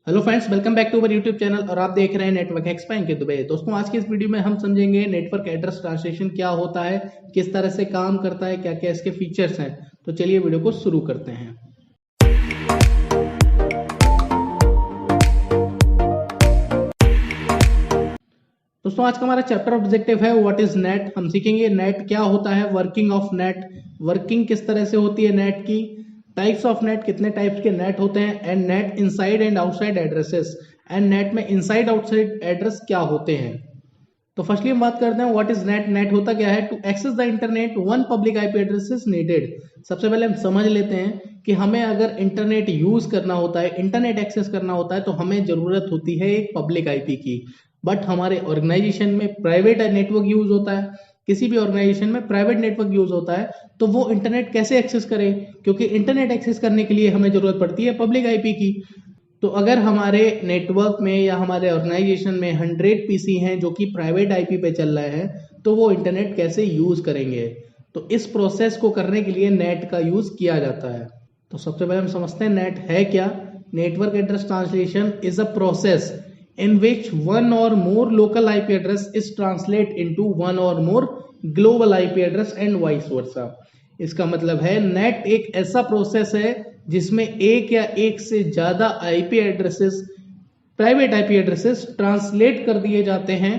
Hello friends, welcome back to our YouTube channel और आप देख रहे हैं नेटवर्क एक्सपाइन के दुबई। दोस्तों, आज की इस वीडियो में हम समझेंगे नेटवर्क एड्रेस ट्रांसलेशन क्या होता है, किस तरह से काम करता है, क्या क्या इसके फीचर्स हैं। तो चलिए वीडियो को शुरू करते हैं। दोस्तों, आज का हमारा चैप्टर ऑब्जेक्टिव है व्हाट इज नेट। हम सीखेंगे नेट क्या होता है, वर्किंग ऑफ नेट, वर्किंग किस तरह से होती है नेट की, टाइप्स ऑफ नेट, कितने टाइप्स के नेट होते हैं, and net inside and outside addresses, and net में इनसाइड आउटसाइड एड्रेस क्या होते हैं। तो फर्स्टली हम बात करते हैं व्हाट इज नेट। नेट होता क्या है? To access the internet one public IP address is needed. सबसे पहले हम समझ लेते हैं कि हमें अगर इंटरनेट यूज करना होता है, इंटरनेट एक्सेस करना होता है, तो हमें जरूरत होती है एक पब्लिक आईपी की। बट हमारे ऑर्गेनाइजेशन में प्राइवेट नेटवर्क यूज होता है, किसी भी ऑर्गेनाइजेशन में प्राइवेट नेटवर्क यूज होता है, तो वो इंटरनेट कैसे एक्सेस करे? क्योंकि इंटरनेट एक्सेस करने के लिए हमें जरूरत पड़ती है पब्लिक आईपी की। तो अगर हमारे नेटवर्क में या हमारे ऑर्गेनाइजेशन में 100 पीसी हैं जो कि प्राइवेट आईपी पे चल रहे हैं, तो वो इंटरनेट कैसे यूज करेंगे? तो इस प्रोसेस को करने के लिए नेट का यूज किया जाता है। तो सबसे पहले हम समझते हैं नेट है क्या। Network address translation is a process in which one or more local IP address is translate into one or more global IP address and vice versa। इसका मतलब है नेट एक ऐसा प्रोसेस है जिसमें एक या एक से ज्यादा IP addresses, private IP addresses translate कर दिए जाते हैं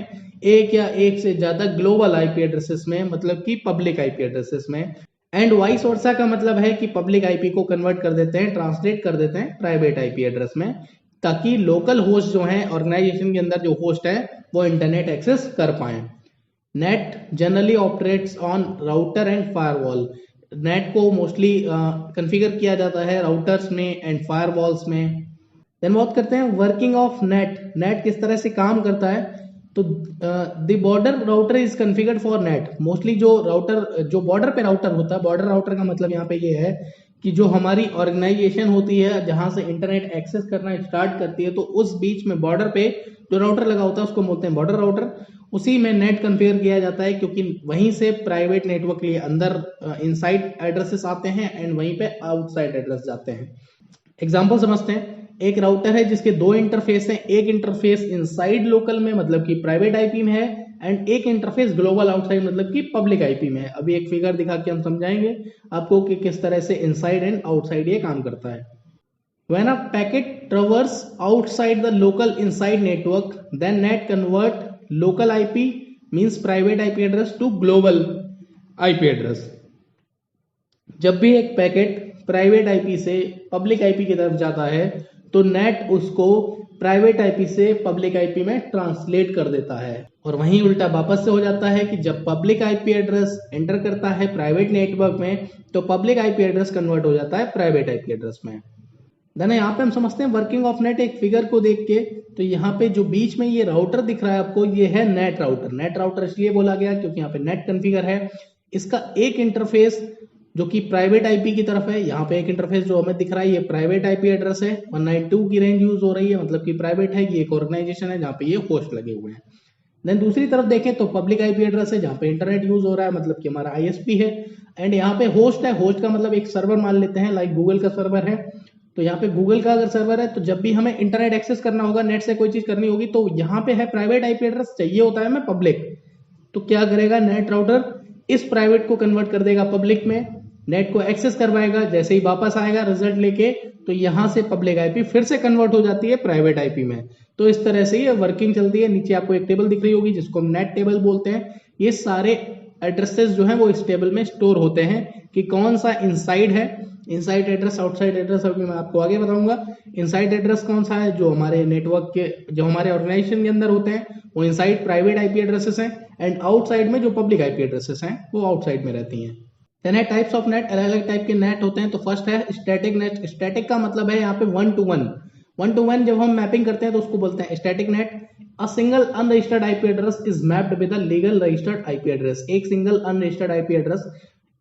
एक या एक से ज्यादा ग्लोबल आईपी एड्रेसेस में, मतलब कि पब्लिक आईपी एड्रेसेस में। एंड वाइस वर्सा का मतलब है कि पब्लिक आईपी को कन्वर्ट कर देते हैं, ट्रांसलेट कर देते हैं प्राइवेट आईपी एड्रेस में, ताकि लोकल होस्ट जो है ऑर्गेनाइजेशन के अंदर जो होस्ट है वो इंटरनेट एक्सेस कर पाए। Net generally operates on router and firewall. Net को मोस्टली कॉन्फ़िगर किया जाता है राउटर्स में एंड फायरवॉल्स में। देन बात करते हैं वर्किंग ऑफ नेट। नेट किस तरह से काम करता है? तो the border router is configured for net. Mostly जो बॉर्डर पे राउटर होता है, बॉर्डर राउटर का मतलब यहाँ पे ये है कि जो हमारी ऑर्गेनाइजेशन होती है जहां से इंटरनेट एक्सेस करना स्टार्ट करती है, तो उस बीच में बॉर्डर पे जो राउटर लगा होता है उसको बोलते हैं बॉर्डर राउटर। उसी में नेट कॉन्फ़िगर किया जाता है, क्योंकि वहीं से प्राइवेट नेटवर्क के लिए अंदर इनसाइड एड्रेसेस आते हैं एंड वहीं पे आउटसाइड एड्रेस जाते हैं। एग्जाम्पल समझते हैं। एक राउटर है जिसके दो इंटरफेस हैं, एक इंटरफेस इनसाइड लोकल में मतलब कि प्राइवेट आईपी में है, एंड एक इंटरफेस ग्लोबल आउटसाइड मतलब कि पब्लिक आईपी में है। अभी एक फिगर दिखा के हम समझाएंगे आपको कि किस तरह से इनसाइड एंड आउटसाइड ये काम करता है। When a packet traverse outside the local inside network, then net convert local IP means private IP address to global IP address। जब भी एक पैकेट प्राइवेट आईपी से पब्लिक आईपी की तरफ जाता है, तो नेट उसको प्राइवेट आईपी से पब्लिक आईपी में ट्रांसलेट कर देता है। और वहीं उल्टा वापस से हो जाता है कि जब पब्लिक आईपी एड्रेस एंटर करता है प्राइवेट नेटवर्क में, तो पब्लिक आईपी एड्रेस कन्वर्ट हो जाता है प्राइवेट आईपी एड्रेस में। देन यहाँ पे हम समझते हैं वर्किंग ऑफ नेट। एक फिगर को देख के, तो यहाँ पे जो बीच में ये राउटर दिख रहा है आपको, ये है नेट राउटर। नेट राउटर इसलिए बोला गया क्योंकि यहाँ पे नेट कॉन्फ़िगर है। इसका एक इंटरफेस जो कि प्राइवेट आईपी की तरफ है, यहाँ पे एक इंटरफेस जो हमें दिख रहा है ये प्राइवेट आईपी एड्रेस है, 192 की रेंज यूज हो रही है, मतलब कि प्राइवेट है। ये एक ऑर्गेनाइजेशन है जहाँ पे ये होस्ट लगे हुए हैं। देन दूसरी तरफ देखें तो पब्लिक आईपी एड्रेस है जहाँ पे इंटरनेट यूज हो रहा है, मतलब कि हमारा आईएसपी है। एंड यहाँ पे होस्ट है। होस्ट का मतलब एक सर्वर मान लेते हैं, लाइक गूगल का सर्वर है। तो यहाँ पे गूगल का अगर सर्वर है, तो जब भी हमें इंटरनेट एक्सेस करना होगा, नेट से कोई चीज करनी होगी, तो यहाँ पे है प्राइवेट आईपी एड्रेस, चाहिए होता है हमें पब्लिक। तो क्या करेगा नेट राउटर? इस प्राइवेट को कन्वर्ट कर देगा पब्लिक में, नेट को एक्सेस करवाएगा, जैसे ही वापस आएगा रिजल्ट लेके, तो यहां से पब्लिक आईपी फिर से कन्वर्ट हो जाती है प्राइवेट आईपी में। तो इस तरह से ये वर्किंग चलती है। नीचे आपको एक टेबल दिख रही होगी जिसको हम नेट टेबल बोलते हैं। ये सारे एड्रेसेस जो है वो इस टेबल में स्टोर होते हैं कि कौन सा इनसाइड है, इनसाइड एड्रेस, आउटसाइड एड्रेस अभी मैं आपको आगे बताऊंगा। इनसाइड एड्रेस कौन सा है? जो हमारे नेटवर्क के, जो हमारे ऑर्गेनाइजेशन के अंदर होते हैं, वो इनसाइड प्राइवेट आईपी एड्रेसेस हैं, एंड आउटसाइड में जो पब्लिक आईपी एड्रेसेस हैं वो आउटसाइड में रहती हैं। देन है टाइप्स ऑफ नेट। अलग अलग टाइप के नेट होते हैं। तो फर्स्ट है स्टैटिक नेट। स्टैटिक का मतलब है यहाँ पे वन टू वन जब हम मैपिंग करते हैं तो उसको बोलते हैं static net. A single unregistered IP address is mapped with a legal registered IP address. एक सिंगल अनरजिस्टर्ड आईपी एड्रेस,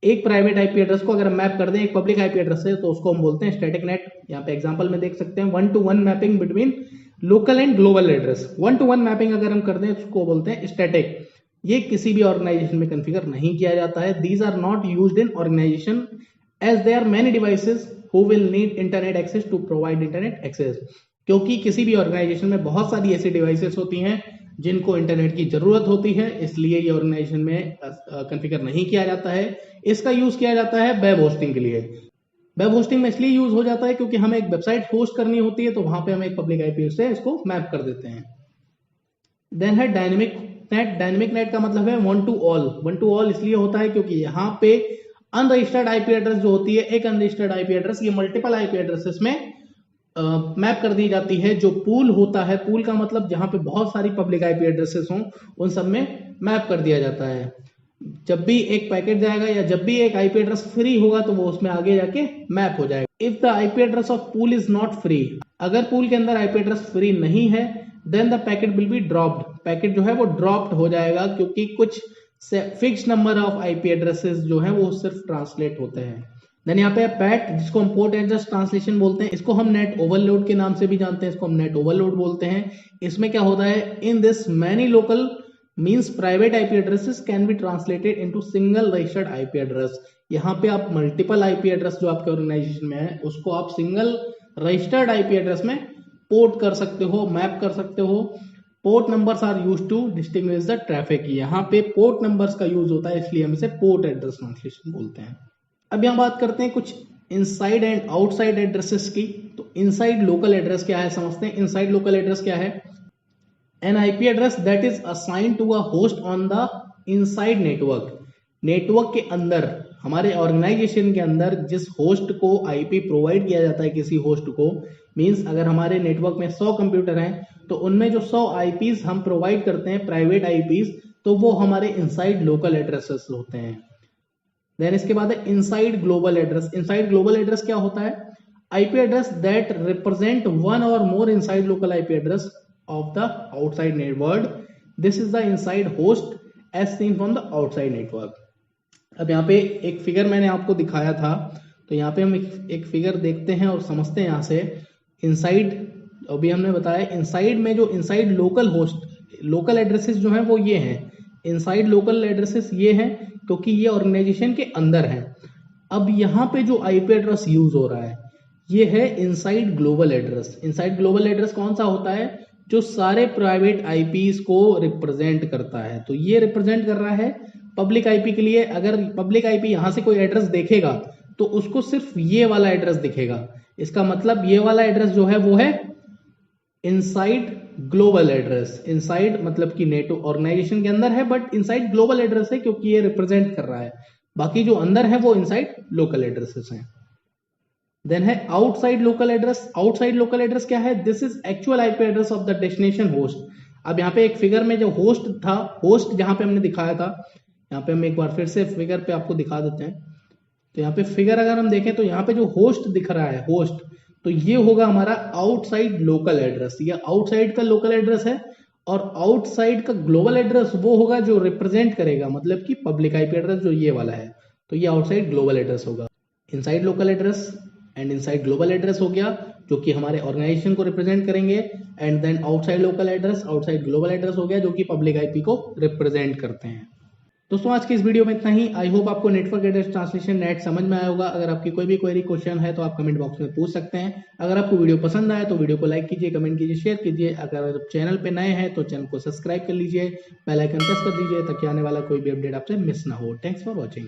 एक प्राइवेट आईपी एड्रेस को अगर मैप कर दें एक पब्लिक आईपी एड्रेस से, तो उसको हम बोलते हैं स्टैटिक नेट। यहाँ पे एग्जांपल में देख सकते हैं, 1 to 1 mapping between local and global address. 1 to 1 mapping अगर हम कर दें उसको बोलते हैं स्टैटिक। ये किसी भी ऑर्गेनाइजेशन में कॉन्फ़िगर नहीं किया जाता है। These are not used in organisation as there many devices who will need internet access to provide internet access. क्योंकि किसी भी ऑर्गेनाइजेशन में बहुत सारी ऐसी डिवाइसेस होती हैं जिनको इंटरनेट की जरूरत होती है, इसलिए ये ऑर्गेनाइजेशन में कॉन्फ़िगर नहीं किया जाता है। इसका यूज किया जाता है वेब होस्टिंग के लिए। वेब होस्टिंग में इसलिए यूज हो जाता है क्योंकि हमें एक वेबसाइट होस्ट करनी होती है, तो वहां पे हम एक पब्लिक आईपी से इसको मैप कर देते हैं। देन है डायनेमिक नेट। डायनेमिक नेट का मतलब है one two all. One two all इसलिए होता है क्योंकि यहाँ पे अनरजिस्टर्ड आईपी एड्रेस जो होती है, एक अनरजिस्टर्ड आईपी एड्रेस, ये मल्टीपल आईपी एड्रेसेस में मैप कर दी जाती है। जो पूल होता है, पूल का मतलब जहां पे बहुत सारी पब्लिक आईपी एड्रेसेस हों, उन सब में मैप कर दिया जाता है। जब भी एक पैकेट जाएगा या जब भी एक आईपी एड्रेस फ्री होगा तो वो उसमें आगे जाके मैप हो जाएगा। If the IP address of pool is not free, अगर पूल के अंदर आईपी एड्रेस फ्री नहीं है, then the packet will be dropped. Packet जो है वो ड्रॉप्ड हो जाएगा क्योंकि कुछ fix number of IP addresses जो है वो सिर्फ ट्रांसलेट होते हैं। देन यहाँ पे पैट, जिसको हम पोर्ट एड्रेस ट्रांसलेशन बोलते हैं, इसको हम नेट ओवरलोड के नाम से भी जानते हैं, इसको हम नेट ओवरलोड बोलते हैं। इसमें क्या होता है, in this many local means private IP addresses can be translated into single registered IP address. यहाँ पे आप मल्टीपल आईपी एड्रेस जो आपके ऑर्गेनाइजेशन में है उसको आप सिंगल रजिस्टर्ड आईपी एड्रेस में पोर्ट कर सकते हो, मैप कर सकते हो। Port numbers are used to distinguish the traffic. यहाँ पे पोर्ट नंबर्स का यूज होता है, इसलिए हम इसे पोर्ट एड्रेस ट्रांसलेशन बोलते हैं। अब यहाँ बात करते हैं कुछ इनसाइड एंड आउटसाइड एड्रेसेस की। तो इनसाइड लोकल एड्रेस क्या है समझते हैं। इनसाइड लोकल एड्रेस क्या है, an IP address that is assign to a host on the inside network. Network के अंदर, हमारे ऑर्गेनाइजेशन के अंदर जिस होस्ट को आईपी प्रोवाइड किया जाता है किसी होस्ट को, मींस अगर हमारे नेटवर्क में 100 कंप्यूटर हैं तो उनमें जो 100 आईपीज हम प्रोवाइड करते हैं प्राइवेट आईपीज, तो वो हमारे इनसाइड लोकल एड्रेसेस होते हैं। देन इसके बाद है inside global address. Inside global address क्या होता है, IP address that represent one or more inside local IP address of the outside network. This is the inside host as seen from the outside network. अब यहाँ पे एक figure मैंने आपको दिखाया था, तो यहाँ पे हम एक फिगर देखते हैं और समझते हैं। यहाँ से इनसाइड, अभी हमने बताया इनसाइड में जो inside local host local addresses जो हैं वो ये हैं। इनसाइड लोकल एड्रेसेस ये हैं क्योंकि ये ऑर्गेनाइजेशन के अंदर है। अब यहाँ पे जो आईपी एड्रेस यूज हो रहा है ये है inside global address. Inside global address कौन सा होता है, जो सारे प्राइवेट आईपीज को रिप्रेजेंट करता है। तो ये रिप्रेजेंट कर रहा है पब्लिक आईपी के लिए। अगर पब्लिक आईपी यहां से कोई एड्रेस देखेगा तो उसको सिर्फ ये वाला एड्रेस दिखेगा। इसका मतलब ये वाला एड्रेस जो है वो है इनसाइड ग्लोबल एड्रेस। इनसाइड मतलब कि नेटो ऑर्गेनाइजेशन के अंदर है, बट इनसाइड ग्लोबल एड्रेस है क्योंकि ये रिप्रेजेंट कर रहा है। बाकी जो अंदर है वो इनसाइड लोकल एड्रेसेस हैं। देन है outside local address. Outside local address क्या है, this is actual IP address of the destination host. अब यहाँ पे एक फिगर में जो होस्ट था, होस्ट जहां पे हमने दिखाया था, यहाँ पे हम एक बार फिर से फिगर पे आपको दिखा देते हैं। तो यहाँ पे फिगर अगर हम देखें तो यहाँ पे जो होस्ट दिख रहा है, होस्ट, तो ये होगा हमारा आउटसाइड लोकल एड्रेस। ये आउटसाइड का लोकल एड्रेस है। और आउटसाइड का ग्लोबल एड्रेस वो होगा जो रिप्रेजेंट करेगा, मतलब कि पब्लिक आईपी एड्रेस जो ये वाला है, तो ये आउटसाइड ग्लोबल एड्रेस होगा। Inside local address and inside global address हो गया जो कि हमारे ऑर्गेनाइजेशन को रिप्रेजेंट करेंगे। And then outside local address, outside global address हो गया जो कि पब्लिक आईपी को रिप्रेजेंट करते हैं। दोस्तों आज की इस वीडियो में इतना ही। आई होप आपको नेटवर्क एड्रेस ट्रांसलेशन नेट समझ में आया होगा। अगर आपकी कोई भी क्वेरी क्वेश्चन है तो आप कमेंट बॉक्स में पूछ सकते हैं। अगर आपको वीडियो पसंद आया तो वीडियो को लाइक कीजिए, कमेंट कीजिए, शेयर कीजिए। अगर चैनल पे नए हैं तो चैनल को सब्सक्राइब कर लीजिए, बेल आइकन प्रेस कर दीजिए ताकि आने वाला कोई भी अपडेट आपसे मिस ना हो। Thanks for watching.